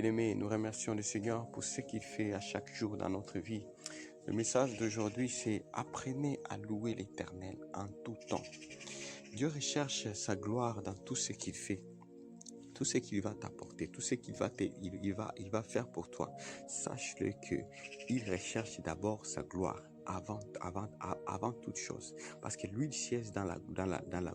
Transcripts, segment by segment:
Bien-aimés, nous remercions le Seigneur pour ce qu'il fait à chaque jour dans notre vie. Le message d'aujourd'hui, c'est apprenez à louer l'Éternel en tout temps. Dieu recherche sa gloire dans tout ce qu'il fait. Tout ce qu'il va t'apporter, tout ce qu'il va, il va faire pour toi. Sache-le qu'il recherche d'abord sa gloire avant toute chose. Parce que lui, il siège dans la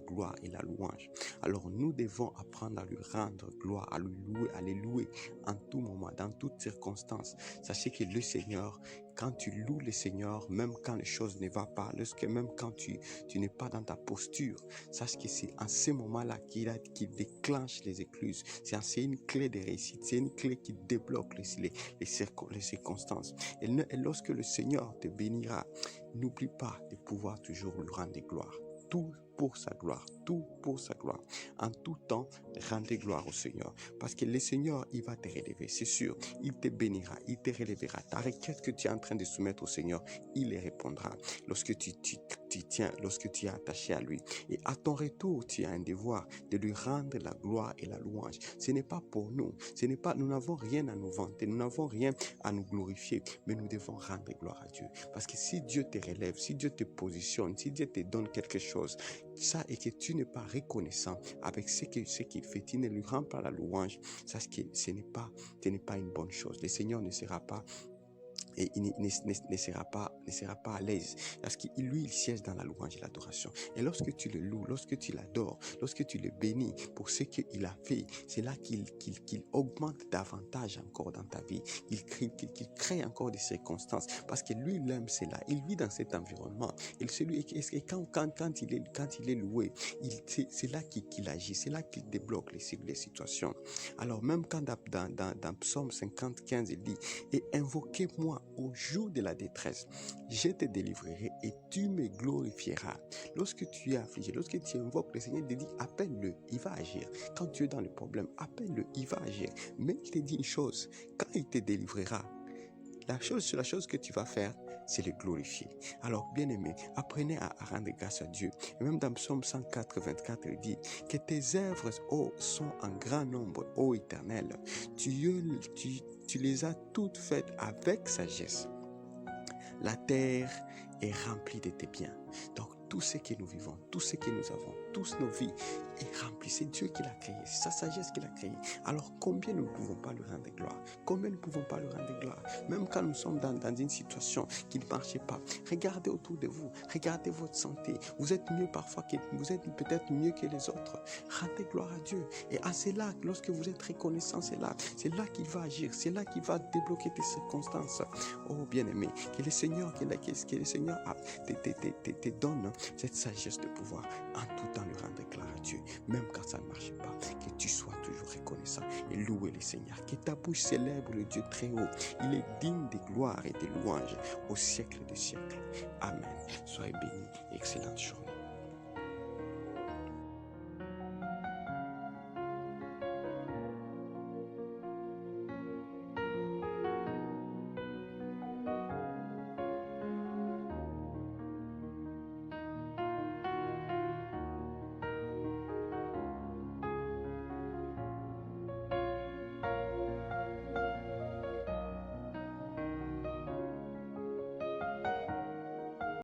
gloire et la louange. Alors nous devons apprendre à lui rendre gloire, à lui louer, à les louer en tout moment, dans toutes circonstances. Sachez que le Seigneur, quand tu loues le Seigneur, même quand les choses ne vont pas, même quand tu n'es pas dans ta posture, sache que c'est en ce moment-là qu'il déclenche les écluses. C'est une clé de réussite, c'est une clé qui débloque les circonstances. Et lorsque le Seigneur te bénira, n'oublie pas de pouvoir toujours lui rendre gloire. Tout pour sa gloire, tout pour sa gloire. En tout temps, rendez gloire au Seigneur. Parce que le Seigneur, il va te relever, c'est sûr. Il te bénira, il te relèvera. Ta requête que tu es en train de soumettre au Seigneur, il les répondra. Lorsque tu tiens, lorsque tu es attaché à lui. Et à ton retour, tu as un devoir de lui rendre la gloire et la louange. Ce n'est pas pour nous. Nous n'avons rien à nous vanter. Nous n'avons rien à nous glorifier. Mais nous devons rendre gloire à Dieu. Parce que si Dieu te relève, si Dieu te positionne, si Dieu te donne quelque chose, ça et que tu n'es pas reconnaissant avec ce qu'il fait, tu ne lui rends pas la louange, sache que ce n'est pas une bonne chose. Le Seigneur ne sera pas et il ne sera pas à l'aise parce que lui, il siège dans la louange et l'adoration. Et lorsque tu le loues, lorsque tu l'adores, lorsque tu le bénis pour ce qu'il a fait, c'est là qu'il augmente davantage encore dans ta vie. Il crée encore des circonstances parce que lui, il aime cela. Il vit dans cet environnement. Et quand il est loué, c'est là qu'il agit, c'est là qu'il débloque les situations. Alors même quand dans Psaume 50, 15, il dit « Et invoquez-moi au jour de la détresse, je te délivrerai et tu me glorifieras. » Lorsque tu es affligé, lorsque tu invoques le Seigneur, il te dit appelle-le, il va agir. Quand tu es dans le problème, appelle-le, il va agir. Mais il te dit une chose, quand il te délivrera, la chose que tu vas faire, c'est le glorifier. Alors, bien-aimé, apprenez à rendre grâce à Dieu. Et même dans Psaume 104, 24, il dit que tes œuvres sont en grand nombre, ô Éternel. Tu les as toutes faites avec sagesse. La terre est remplie de tes biens. Donc, tout ce que nous vivons, tout ce que nous avons, toutes nos vies est rempli. C'est Dieu qui l'a créé, c'est sa sagesse qui l'a créé. Alors, combien nous ne pouvons pas lui rendre gloire? Combien nous ne pouvons pas lui rendre gloire? Même quand nous sommes dans une situation qui ne marche pas, regardez autour de vous, regardez votre santé. Vous êtes mieux parfois vous êtes peut-être mieux que les autres. Rendez gloire à Dieu. Et c'est là, lorsque vous êtes reconnaissant, c'est là qu'il va agir, c'est là qu'il va débloquer tes circonstances. Oh bien-aimé, que le Seigneur te donne cette sagesse de pouvoir en tout temps lui rendre gloire à Dieu, même quand ça ne marche pas, que tu sois toujours reconnaissant et louer le Seigneur, que ta bouche célèbre le Dieu très haut. Il est digne de gloire et de louange au siècle des siècles. Amen. Soyez bénis, excellente journée.